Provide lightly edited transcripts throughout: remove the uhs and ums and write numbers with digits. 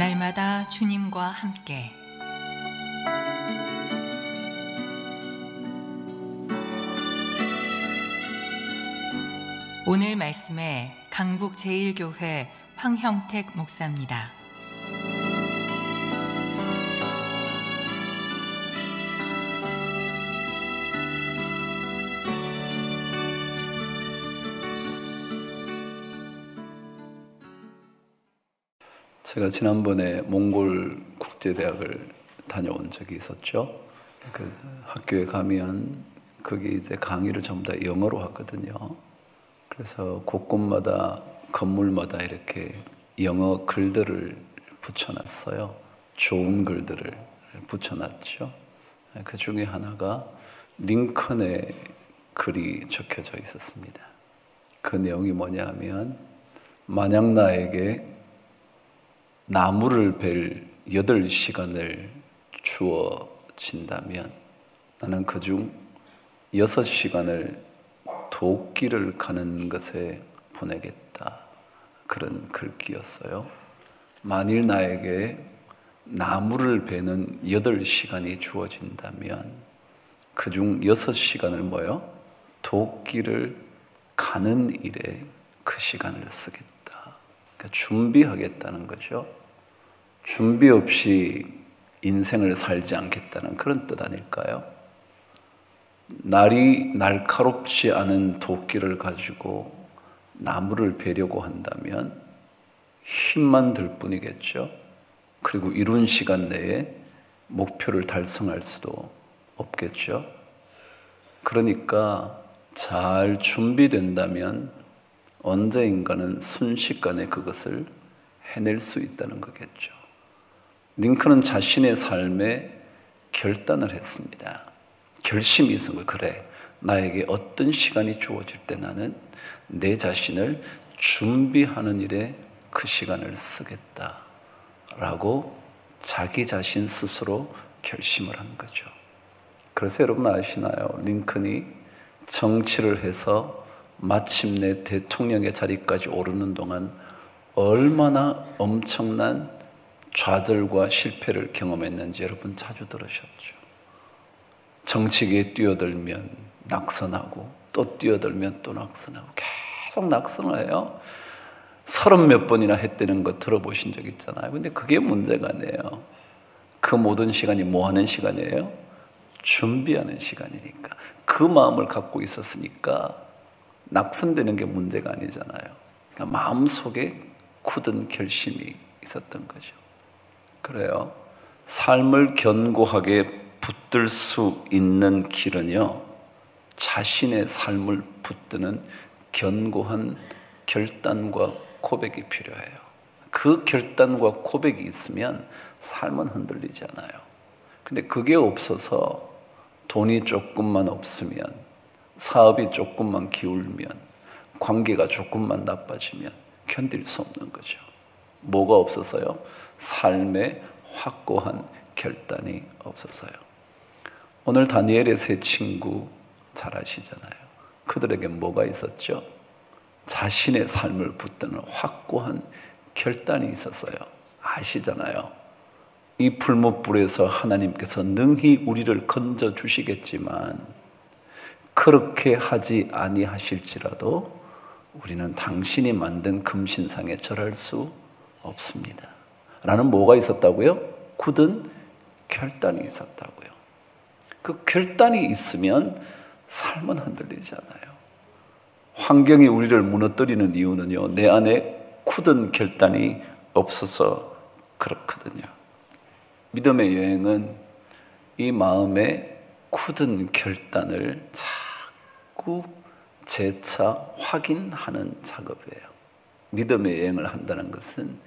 날마다 주님과 함께 오늘 말씀에 강북 제1교회 황형택 목사입니다. 제가 지난번에 몽골 국제대학을 다녀온 적이 있었죠. 그 학교에 가면 거기 이제 강의를 전부 다 영어로 하거든요. 그래서 곳곳마다 건물마다 이렇게 영어 글들을 붙여놨어요. 좋은 글들을 붙여놨죠. 그 중에 하나가 링컨의 글이 적혀져 있었습니다. 그 내용이 뭐냐면, 만약 나에게 나무를 벨 8시간을 주어진다면 나는 그중 6시간을 도끼를 가는 것에 보내겠다. 그런 글귀였어요. 만일 나에게 나무를 베는 8시간이 주어진다면 그중 6시간을 뭐요? 도끼를 가는 일에 그 시간을 쓰겠다. 그러니까 준비하겠다는 거죠. 준비 없이 인생을 살지 않겠다는 그런 뜻 아닐까요? 날이 날카롭지 않은 도끼를 가지고 나무를 베려고 한다면 힘만 들 뿐이겠죠. 그리고 이룬 시간 내에 목표를 달성할 수도 없겠죠. 그러니까 잘 준비된다면 언제인가는 순식간에 그것을 해낼 수 있다는 거겠죠. 링컨은 자신의 삶에 결단을 했습니다. 결심이 있은 거예요. 그래, 나에게 어떤 시간이 주어질 때 나는 내 자신을 준비하는 일에 그 시간을 쓰겠다라고 자기 자신 스스로 결심을 한 거죠. 그래서 여러분 아시나요? 링컨이 정치를 해서 마침내 대통령의 자리까지 오르는 동안 얼마나 엄청난 좌절과 실패를 경험했는지 여러분 자주 들으셨죠. 정치계에 뛰어들면 낙선하고 또 뛰어들면 또 낙선하고 계속 낙선을 해요. 30몇 번이나 했다는 거 들어보신 적 있잖아요. 근데 그게 문제가 아니에요. 그 모든 시간이 뭐 하는 시간이에요? 준비하는 시간이니까. 그 마음을 갖고 있었으니까 낙선되는 게 문제가 아니잖아요. 그러니까 마음속에 굳은 결심이 있었던 거죠. 그래요. 삶을 견고하게 붙들 수 있는 길은요, 자신의 삶을 붙드는 견고한 결단과 고백이 필요해요. 그 결단과 고백이 있으면 삶은 흔들리지 않아요. 근데 그게 없어서 돈이 조금만 없으면, 사업이 조금만 기울면, 관계가 조금만 나빠지면 견딜 수 없는 거죠. 뭐가 없어서요? 삶의 확고한 결단이 없어서요. 오늘 다니엘의 세 친구 잘 아시잖아요. 그들에게 뭐가 있었죠? 자신의 삶을 붙드는 확고한 결단이 있었어요. 아시잖아요. 이 풀무불에서 하나님께서 능히 우리를 건져 주시겠지만 그렇게 하지 아니하실지라도 우리는 당신이 만든 금신상에 절할 수 없습니다. 라는 뭐가 있었다고요? 굳은 결단이 있었다고요. 그 결단이 있으면 삶은 흔들리지 않아요. 환경이 우리를 무너뜨리는 이유는요, 내 안에 굳은 결단이 없어서 그렇거든요. 믿음의 여행은 이 마음의 굳은 결단을 자꾸 재차 확인하는 작업이에요. 믿음의 여행을 한다는 것은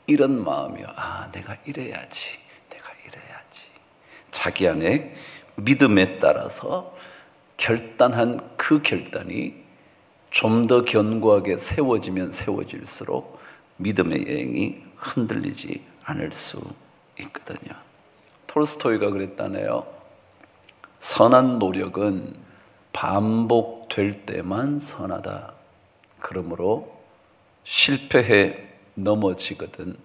이런 마음이요. 아, 내가 이래야지. 내가 이래야지. 자기 안에 믿음에 따라서 결단한 그 결단이 좀 더 견고하게 세워지면 세워질수록 믿음의 여행이 흔들리지 않을 수 있거든요. 톨스토이가 그랬다네요. 선한 노력은 반복될 때만 선하다. 그러므로 실패해 넘어지거든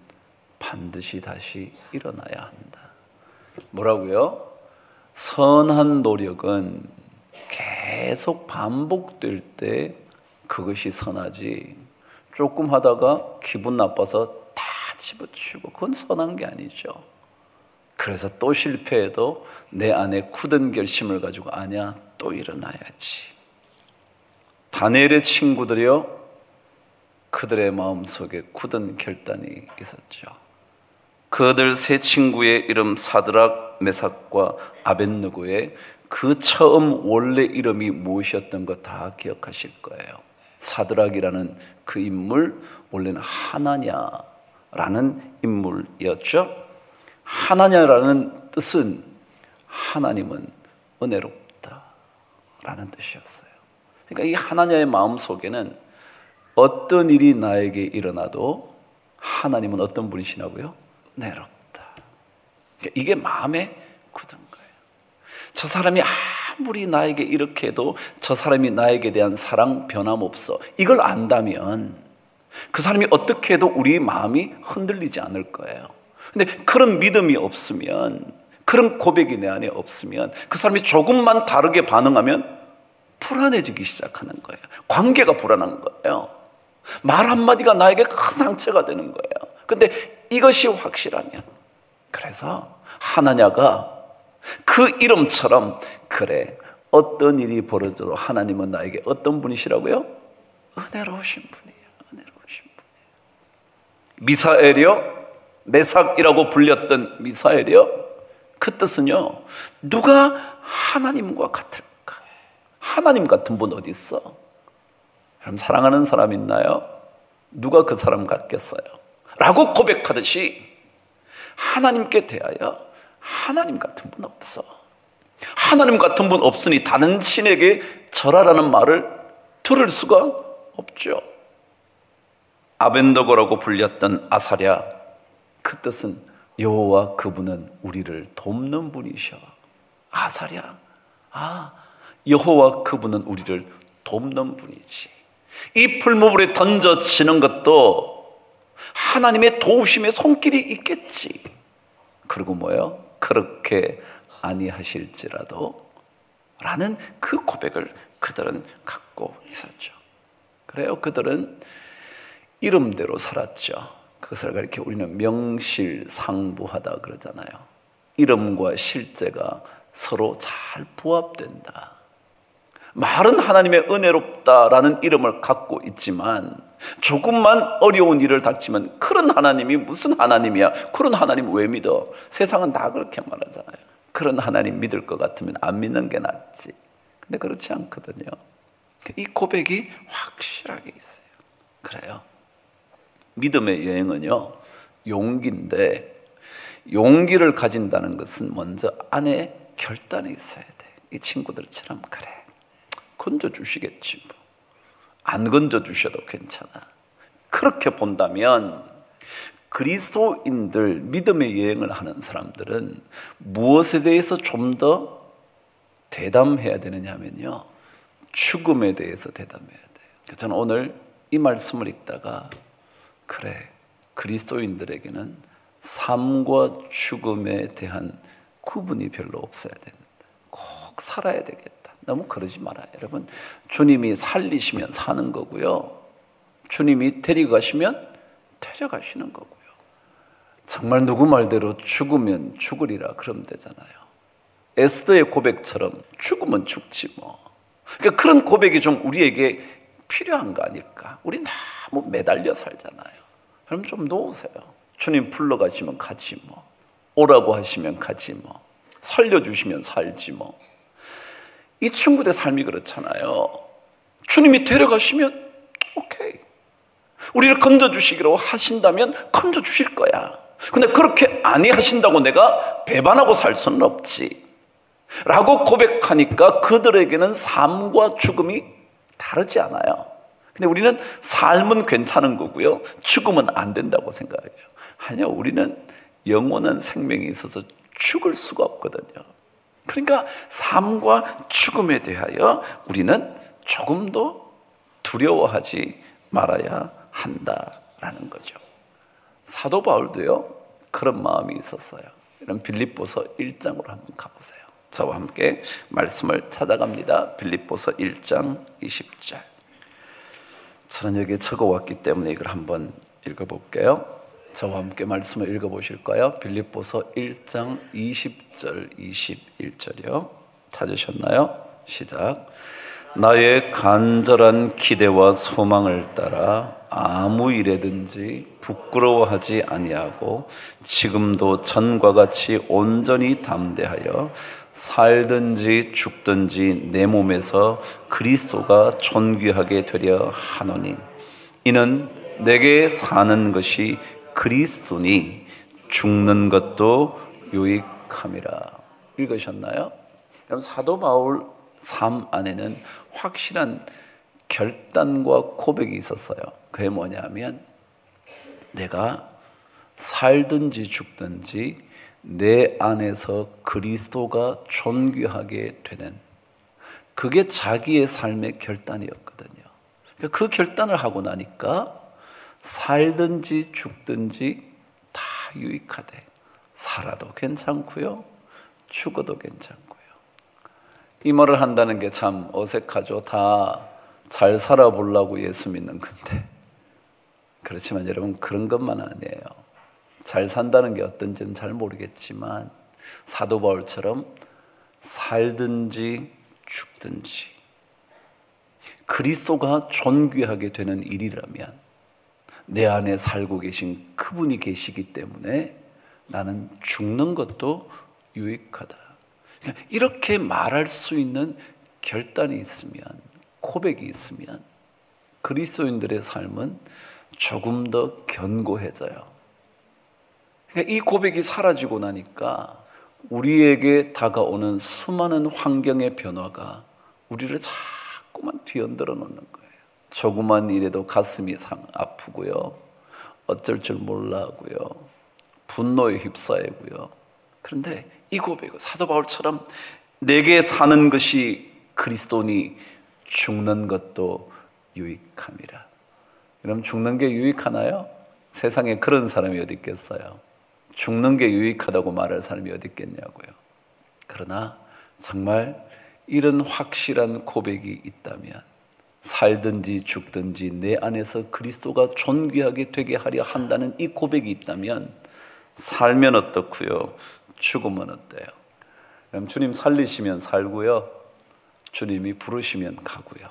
반드시 다시 일어나야 한다. 뭐라고요? 선한 노력은 계속 반복될 때 그것이 선하지, 조금 하다가 기분 나빠서 다 집어치우고 그건 선한 게 아니죠. 그래서 또 실패해도 내 안에 굳은 결심을 가지고 아니야, 또 일어나야지. 다니엘의 친구들이요, 그들의 마음속에 굳은 결단이 있었죠. 그들 세 친구의 이름 사드락, 메삭과 아벳느고의 그 처음 원래 이름이 무엇이었던 거 다 기억하실 거예요. 사드락이라는 그 인물, 원래는 하나냐라는 인물이었죠. 하나냐라는 뜻은 하나님은 은혜롭다라는 뜻이었어요. 그러니까 이 하나냐의 마음 속에는 어떤 일이 나에게 일어나도 하나님은 어떤 분이시냐고요? 은혜롭다. 그러니까 이게 마음에 굳은 거예요. 저 사람이 아무리 나에게 이렇게 해도 저 사람이 나에게 대한 사랑 변함없어. 이걸 안다면 그 사람이 어떻게 해도 우리 마음이 흔들리지 않을 거예요. 근데 그런 믿음이 없으면, 그런 고백이 내 안에 없으면, 그 사람이 조금만 다르게 반응하면 불안해지기 시작하는 거예요. 관계가 불안한 거예요. 말 한마디가 나에게 큰 상처가 되는 거예요. 근데 이것이 확실하면, 그래서 하나냐가 그 이름처럼, 그래, 어떤 일이 벌어져도 하나님은 나에게 어떤 분이시라고요? 은혜로우신 분이에요. 은혜로우신 분이에요. 미사엘이요, 메삭이라고 불렸던 미사엘이요, 그 뜻은요, 누가 하나님과 같을까? 하나님 같은 분 어디 있어? 그럼 사랑하는 사람 있나요? 누가 그 사람 같겠어요? 라고 고백하듯이 하나님께 대하여 하나님 같은 분 없어. 하나님 같은 분 없으니 다른 신에게 절하라는 말을 들을 수가 없죠. 아벤더고라고 불렸던 아사랴, 그 뜻은 여호와 그분은 우리를 돕는 분이셔. 아사랴, 여호와 그분은 우리를 돕는 분이지. 이 풀무불에 던져지는 것도 하나님의 도우심의 손길이 있겠지. 그리고 뭐예요? 그렇게 아니하실지라도 라는 그 고백을 그들은 갖고 있었죠. 그래요, 그들은 이름대로 살았죠. 그것을 이렇게 우리는 명실상부하다 그러잖아요. 이름과 실제가 서로 잘 부합된다. 말은 하나님의 은혜롭다라는 이름을 갖고 있지만 조금만 어려운 일을 닥치면 그런 하나님이 무슨 하나님이야? 그런 하나님 왜 믿어? 세상은 다 그렇게 말하잖아요. 그런 하나님 믿을 것 같으면 안 믿는 게 낫지. 근데 그렇지 않거든요. 이 고백이 확실하게 있어요. 그래요. 믿음의 여행은요, 용기인데, 용기를 가진다는 것은 먼저 안에 결단이 있어야 돼. 이 친구들처럼, 그래, 건져주시겠지 뭐. 안 건져주셔도 괜찮아. 그렇게 본다면 그리스도인들, 믿음의 여행을 하는 사람들은 무엇에 대해서 좀 더 대담해야 되느냐 하면요, 죽음에 대해서 대담해야 돼요. 저는 오늘 이 말씀을 읽다가, 그래, 그리스도인들에게는 삶과 죽음에 대한 구분이 별로 없어야 된다. 꼭 살아야 되겠다. 너무 그러지 말아요. 여러분, 주님이 살리시면 사는 거고요, 주님이 데리고 가시면 데려가시는 거고요. 정말 누구 말대로 죽으면 죽으리라 그러면 되잖아요. 에스더의 고백처럼 죽으면 죽지 뭐. 그러니까 그런 고백이 좀 우리에게 필요한 거 아닐까? 우리 너무 매달려 살잖아요. 그럼 좀 놓으세요. 주님 불러가시면 가지 뭐. 오라고 하시면 가지 뭐. 살려주시면 살지 뭐. 이 친구들의 삶이 그렇잖아요. 주님이 데려가시면 오케이. 우리를 건져주시기로 하신다면 건져주실 거야. 근데 그렇게 아니하신다고 내가 배반하고 살 수는 없지 라고 고백하니까 그들에게는 삶과 죽음이 다르지 않아요. 근데 우리는 삶은 괜찮은 거고요, 죽음은 안 된다고 생각해요. 아니요, 우리는 영원한 생명이 있어서 죽을 수가 없거든요. 그러니까 삶과 죽음에 대하여 우리는 조금도 두려워하지 말아야 한다라는 거죠. 사도 바울도요 그런 마음이 있었어요. 이런 빌립보서 1장으로 한번 가보세요. 저와 함께 말씀을 찾아갑니다. 빌립보서 1장 20절. 저는 여기에 적어왔기 때문에 이걸 한번 읽어볼게요. 저와 함께 말씀을 읽어보실까요? 빌립보서 1장 20절 21절이요. 찾으셨나요? 시작. 나의 간절한 기대와 소망을 따라 아무 일에든지 부끄러워하지 아니하고 지금도 전과 같이 온전히 담대하여 살든지 죽든지 내 몸에서 그리스도가 존귀하게 되려 하노니 이는 내게 사는 것이 그리스도니 죽는 것도 유익함이라. 읽으셨나요? 그럼 사도 바울 삶 안에는 확실한 결단과 고백이 있었어요. 그게 뭐냐면 내가 살든지 죽든지 내 안에서 그리스도가 존귀하게 되는, 그게 자기의 삶의 결단이었거든요. 그 결단을 하고 나니까 살든지 죽든지 다 유익하대. 살아도 괜찮고요, 죽어도 괜찮고요. 이 말을 한다는 게 참 어색하죠. 다 잘 살아보려고 예수 믿는 건데. 그렇지만 여러분, 그런 것만 아니에요. 잘 산다는 게 어떤지는 잘 모르겠지만 사도 바울처럼 살든지 죽든지 그리스도가 존귀하게 되는 일이라면 내 안에 살고 계신 그분이 계시기 때문에 나는 죽는 것도 유익하다. 이렇게 말할 수 있는 결단이 있으면, 고백이 있으면 그리스도인들의 삶은 조금 더 견고해져요. 이 고백이 사라지고 나니까 우리에게 다가오는 수많은 환경의 변화가 우리를 자꾸만 뒤흔들어 놓는 거예요. 조그만 일에도 가슴이 아프고요, 어쩔 줄 몰라 하고요, 분노에 휩싸이고요. 그런데 이 고백은 사도 바울처럼 내게 사는 것이 그리스도니 죽는 것도 유익함이라. 그럼 죽는 게 유익하나요? 세상에 그런 사람이 어디 있겠어요? 죽는 게 유익하다고 말할 사람이 어디 있겠냐고요. 그러나 정말 이런 확실한 고백이 있다면, 살든지 죽든지 내 안에서 그리스도가 존귀하게 되게 하려 한다는 이 고백이 있다면 살면 어떻고요, 죽으면 어때요? 그럼 주님 살리시면 살고요, 주님이 부르시면 가고요.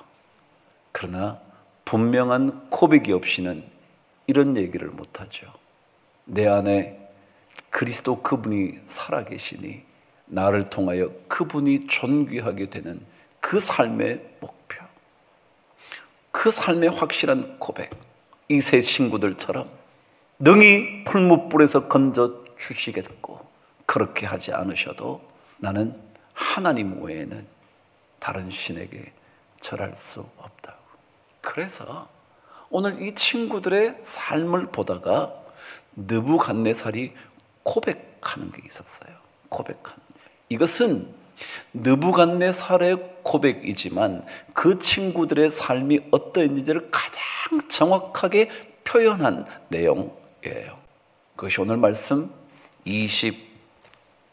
그러나 분명한 고백이 없이는 이런 얘기를 못하죠. 내 안에 그리스도 그분이 살아계시니 나를 통하여 그분이 존귀하게 되는 그 삶의 목표, 그 삶의 확실한 고백. 이 세 친구들처럼 능히 풀무불에서 건져 주시겠고, 그렇게 하지 않으셔도 나는 하나님 외에는 다른 신에게 절할 수 없다고. 그래서 오늘 이 친구들의 삶을 보다가 느부갓네살이 고백하는 게 있었어요. 고백하는 게. 이것은 느부갓네살의 고백이지만 그 친구들의 삶이 어떠했는지를 가장 정확하게 표현한 내용이에요. 그것이 오늘 말씀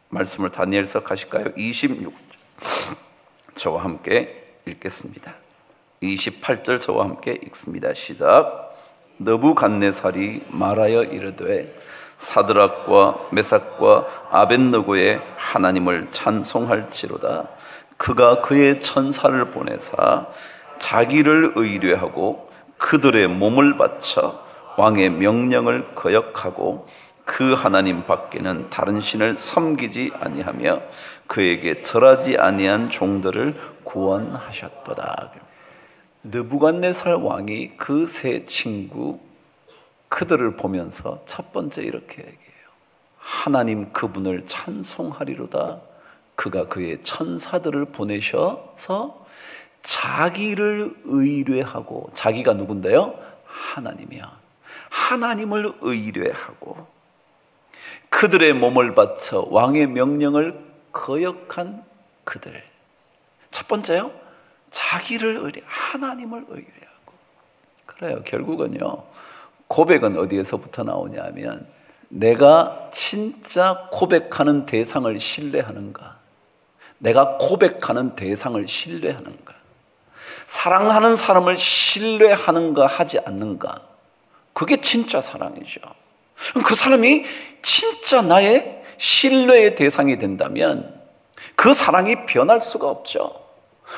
말씀을 다니엘서 가실까요? 26절 저와 함께 읽겠습니다. 28절 저와 함께 읽습니다. 시작. 느부갓네살이 말하여 이르되 사드락과 메삭과 아벳느고의 하나님을 찬송할지로다. 그가 그의 천사를 보내사 자기를 의뢰하고 그들의 몸을 바쳐 왕의 명령을 거역하고 그 하나님 밖에는 다른 신을 섬기지 아니하며 그에게 절하지 아니한 종들을 구원하셨도다. 느부갓네살 왕이 그 세 친구 그들을 보면서 첫 번째 이렇게 얘기해요. 하나님 그분을 찬송하리로다. 그가 그의 천사들을 보내셔서 자기를 의뢰하고, 자기가 누군데요? 하나님이야. 하나님을 의뢰하고 그들의 몸을 바쳐 왕의 명령을 거역한 그들. 첫 번째요, 자기를 하나님을 의뢰하고. 그래요. 결국은요, 고백은 어디에서부터 나오냐 하면 내가 진짜 고백하는 대상을 신뢰하는가, 내가 고백하는 대상을 신뢰하는가, 사랑하는 사람을 신뢰하는가 하지 않는가, 그게 진짜 사랑이죠. 그 사람이 진짜 나의 신뢰의 대상이 된다면 그 사랑이 변할 수가 없죠.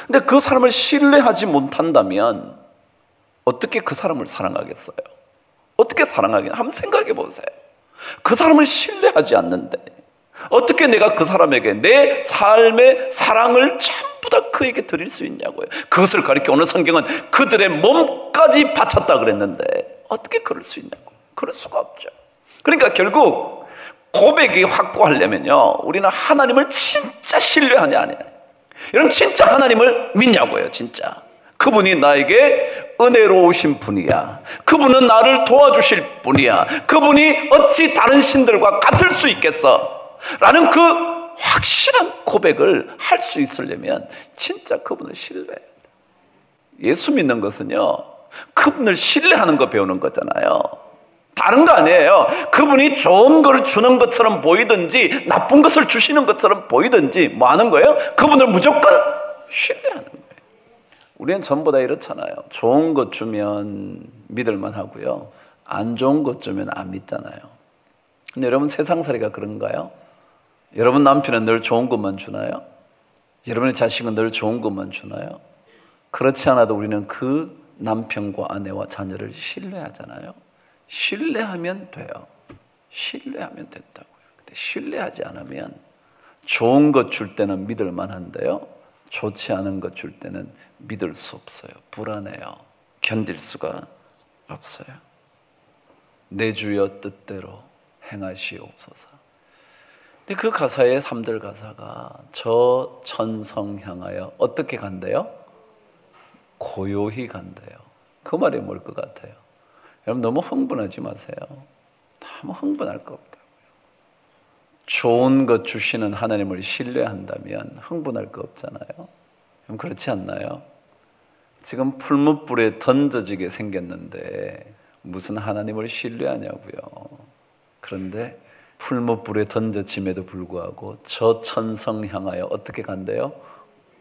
근데 그 사람을 신뢰하지 못한다면 어떻게 그 사람을 사랑하겠어요? 어떻게 사랑하겠냐? 한번 생각해 보세요. 그 사람을 신뢰하지 않는데 어떻게 내가 그 사람에게 내 삶의 사랑을 전부 다 그에게 드릴 수 있냐고요. 그것을 가리켜 오늘 성경은 그들의 몸까지 바쳤다 그랬는데 어떻게 그럴 수 있냐고. 그럴 수가 없죠. 그러니까 결국 고백이 확고하려면요, 우리는 하나님을 진짜 신뢰하냐 아니냐. 여러분 진짜 하나님을 믿냐고요. 진짜 그분이 나에게 은혜로우신 분이야, 그분은 나를 도와주실 분이야, 그분이 어찌 다른 신들과 같을 수 있겠어 라는 그 확실한 고백을 할 수 있으려면 진짜 그분을 신뢰해야 돼. 예수 믿는 것은요, 그분을 신뢰하는 거 배우는 거잖아요. 다른 거 아니에요. 그분이 좋은 걸 주는 것처럼 보이든지 나쁜 것을 주시는 것처럼 보이든지 뭐 하는 거예요? 그분을 무조건 신뢰하는 거예요. 우리는 전부 다 이렇잖아요. 좋은 것 주면 믿을만 하고요, 안 좋은 것 주면 안 믿잖아요. 근데 여러분 세상살이가 그런가요? 여러분 남편은 늘 좋은 것만 주나요? 여러분의 자식은 늘 좋은 것만 주나요? 그렇지 않아도 우리는 그 남편과 아내와 자녀를 신뢰하잖아요. 신뢰하면 돼요. 신뢰하면 된다고요. 근데 신뢰하지 않으면 좋은 것 줄 때는 믿을 만한데요, 좋지 않은 것 줄 때는 믿을 수 없어요. 불안해요. 견딜 수가 없어요. 내 주여 뜻대로 행하시옵소서. 근데 그 가사의 3절 가사가 저 천성 향하여 어떻게 간대요? 고요히 간대요. 그 말이 뭘 것 같아요? 여러분 너무 흥분하지 마세요. 너무 흥분할 거 없다고요. 좋은 것 주시는 하나님을 신뢰한다면 흥분할 거 없잖아요. 그럼 그렇지 않나요? 지금 풀무불에 던져지게 생겼는데 무슨 하나님을 신뢰하냐고요. 그런데 풀무불에 던져짐에도 불구하고 저 천성 향하여 어떻게 간대요?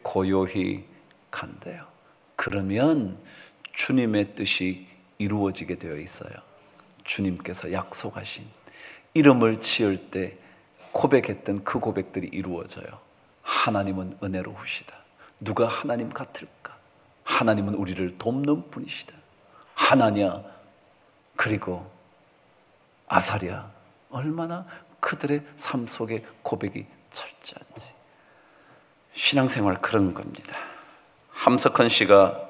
고요히 간대요. 그러면 주님의 뜻이 이루어지게 되어 있어요. 주님께서 약속하신 이름을 지을 때 고백했던 그 고백들이 이루어져요. 하나님은 은혜로우시다. 누가 하나님 같을까? 하나님은 우리를 돕는 분이시다. 하나냐 그리고 아사랴, 얼마나 그들의 삶 속에 고백이 철저한지. 신앙생활 그런 겁니다. 함석헌 씨가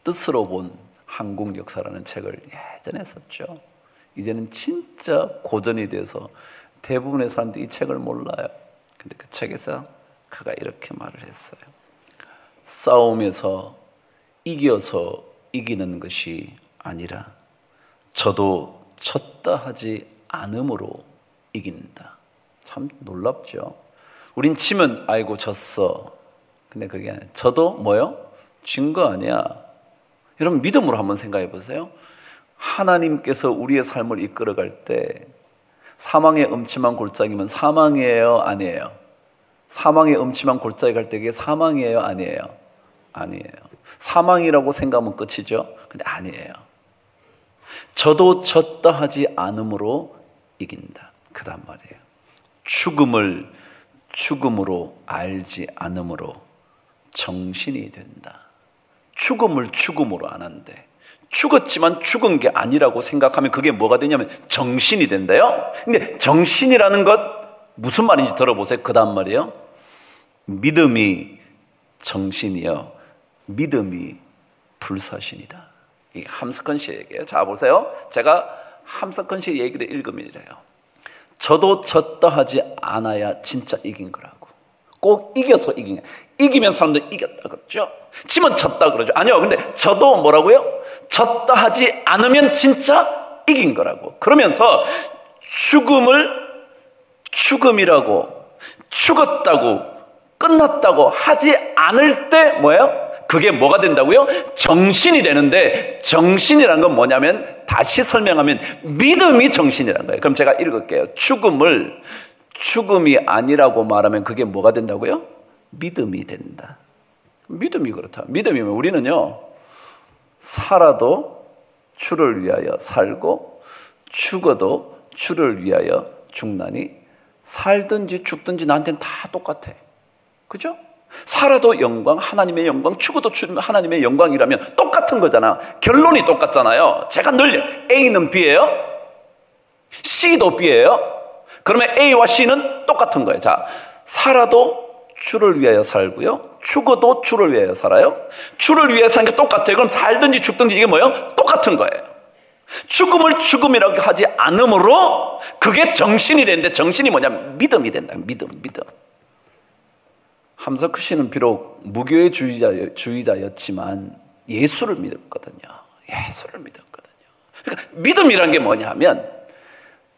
뜻으로 본 한국 역사라는 책을 예전에 썼죠. 이제는 진짜 고전이 돼서 대부분의 사람들이 이 책을 몰라요. 근데 그 책에서 그가 이렇게 말을 했어요. 싸움에서 이겨서 이기는 것이 아니라 저도 졌다 하지 않음으로 이긴다. 참 놀랍죠. 우린 지면 아이고 졌어. 근데 그게 아니라 저도 뭐요? 진 거 아니야. 여러분 믿음으로 한번 생각해 보세요. 하나님께서 우리의 삶을 이끌어갈 때 사망의 음침한 골짜기면 사망이에요? 아니에요? 사망의 음침한 골짜기 갈 때 그게 사망이에요? 아니에요? 아니에요. 사망이라고 생각하면 끝이죠. 근데 아니에요. 저도 졌다 하지 않음으로 이긴다. 그단 말이에요. 죽음을 죽음으로 알지 않음으로 정신이 된다. 죽음을 죽음으로 안 한대. 죽었지만 죽은 게 아니라고 생각하면 그게 뭐가 되냐면 정신이 된대요. 근데 정신이라는 것 무슨 말인지 들어보세요. 그 다음 말이에요. 믿음이 정신이요, 믿음이 불사신이다. 이게 함석헌 씨의 얘기예요. 자 보세요. 제가 함석헌 씨의 얘기를 읽으면 이래요. 저도 졌다 하지 않아야 진짜 이긴 거라고. 꼭 이겨서 이긴 거예요. 이기면 사람들 이겼다 그러죠. 지면 졌다 그러죠. 아니요. 근데 저도 뭐라고요? 졌다 하지 않으면 진짜 이긴 거라고. 그러면서 죽음을 죽음이라고, 죽었다고, 끝났다고 하지 않을 때 뭐예요? 그게 뭐가 된다고요? 정신이 되는데, 정신이란 건 뭐냐면, 다시 설명하면 믿음이 정신이란 거예요. 그럼 제가 읽을게요. 죽음이 아니라고 말하면 그게 뭐가 된다고요? 믿음이 된다. 믿음이 그렇다. 믿음이면 우리는요, 살아도 주를 위하여 살고 죽어도 주를 위하여 죽나니, 살든지 죽든지 나한테는 다 똑같아. 그죠? 살아도 영광, 하나님의 영광, 죽어도 하나님의 영광이라면 똑같은 거잖아. 결론이 똑같잖아요. 제가 늘 A는 B예요, C도 B예요. 그러면 A와 C는 똑같은 거예요. 자, 살아도 주를 위하여 살고요, 죽어도 주를 위하여 살아요. 주를 위하여 사는 게 똑같아요. 그럼 살든지 죽든지 이게 뭐예요? 똑같은 거예요. 죽음을 죽음이라고 하지 않으므로 그게 정신이 되는데, 정신이 뭐냐면 믿음이 된다. 믿음. 함석헌 씨는 비록 무교의 주의자였지만 예수를 믿었거든요. 그러니까 믿음이란 게 뭐냐 하면,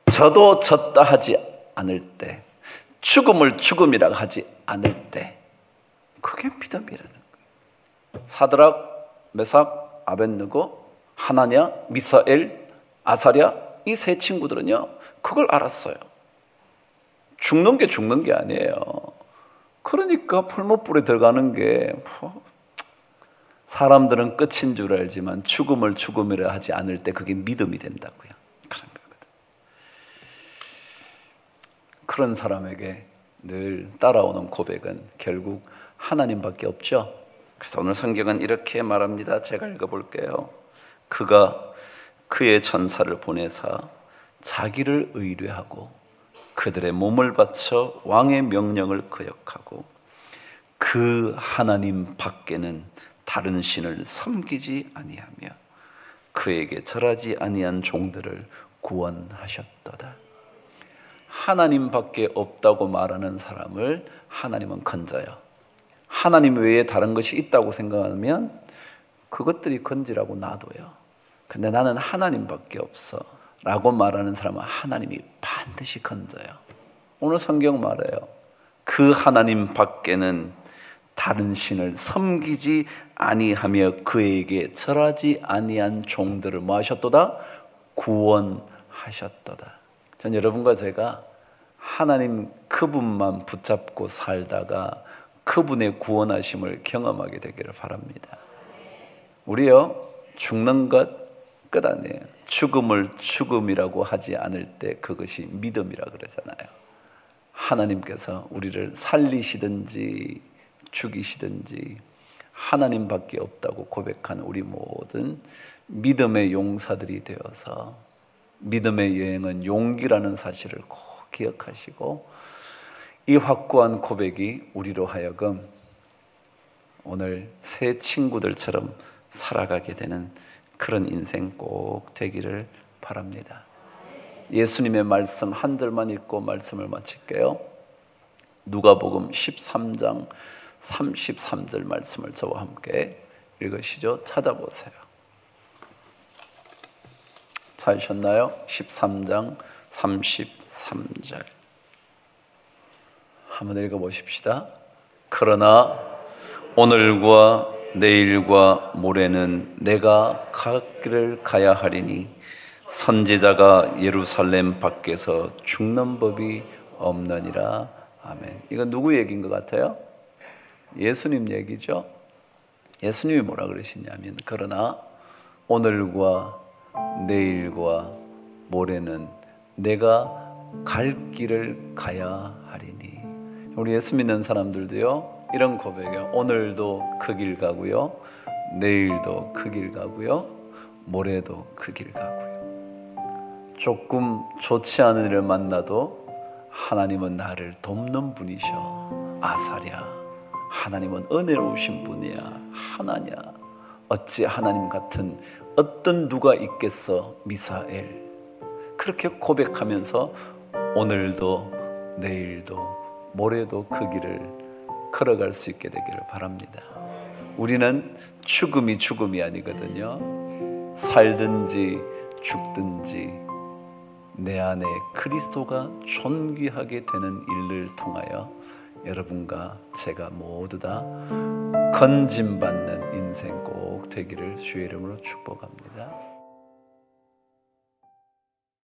저도 졌다 하지 않을 때, 죽음을 죽음이라고 하지 않을 때, 그게 믿음이라는 거예요. 사드락, 메삭, 아벳느고, 하나냐, 미사엘, 아사랴, 이 세 친구들은요, 그걸 알았어요. 죽는 게 아니에요. 그러니까 풀무불에 들어가는 게, 사람들은 끝인 줄 알지만 죽음을 죽음이라 하지 않을 때 그게 믿음이 된다고요. 그런 거거든. 그런 사람에게 늘 따라오는 고백은 결국 하나님밖에 없죠. 그래서 오늘 성경은 이렇게 말합니다. 제가 읽어볼게요. 그가 그의 천사를 보내사 자기를 의뢰하고 그들의 몸을 바쳐 왕의 명령을 거역하고 그 하나님 밖에는 다른 신을 섬기지 아니하며 그에게 절하지 아니한 종들을 구원하셨도다. 하나님 밖에 없다고 말하는 사람을 하나님은 건져요. 하나님 외에 다른 것이 있다고 생각하면 그것들이 건지라고 놔둬요. 근데 나는 하나님밖에 없어 라고 말하는 사람은 하나님이 반드시 건져요. 오늘 성경 말해요. 그 하나님 밖에는 다른 신을 섬기지 아니하며 그에게 절하지 아니한 종들을 뭐 하셨도다? 구원하셨도다. 전 여러분과 제가 하나님 그분만 붙잡고 살다가 그분의 구원하심을 경험하게 되기를 바랍니다. 우리요, 죽는 것 끝 아니에요. 죽음을 죽음이라고 하지 않을 때 그것이 믿음이라 그러잖아요. 하나님께서 우리를 살리시든지 죽이시든지 하나님밖에 없다고 고백한 우리 모든 믿음의 용사들이 되어서, 믿음의 여행은 용기라는 사실을 꼭 기억하시고, 이 확고한 고백이 우리로 하여금 오늘 새 친구들처럼 살아가게 되는 그런 인생 꼭 되기를 바랍니다. 예수님의 말씀 한 절만 읽고 말씀을 마칠게요. 누가복음 13장 33절 말씀을 저와 함께 읽으시죠. 찾아보세요. 찾으셨나요? 13장 33절 한번 읽어보십시다. 그러나 오늘과 내일과 모레는 내가 갈 길을 가야 하리니 선지자가 예루살렘 밖에서 죽는 법이 없느니라. 아멘. 이건 누구 얘기인 것 같아요? 예수님 얘기죠. 예수님이 뭐라 그러시냐면, 그러나 오늘과 내일과 모레는 내가 갈 길을 가야 하리니. 우리 예수 믿는 사람들도요, 이런 고백이에요. 오늘도 그 길 가고요, 내일도 그 길 가고요, 모레도 그 길 가고요. 조금 좋지 않은 일을 만나도 하나님은 나를 돕는 분이셔. 아사랴, 하나님은 은혜로우신 분이야. 하나냐, 어찌 하나님 같은 어떤 누가 있겠어. 미사엘. 그렇게 고백하면서 오늘도 내일도 모레도 그 길을 걸어갈 수 있게 되기를 바랍니다. 우리는 죽음이 죽음이 아니거든요. 살든지 죽든지 내 안에 그리스도가 존귀하게 되는 일을 통하여 여러분과 제가 모두 다 건짐받는 인생 꼭 되기를 주의 이름으로 축복합니다.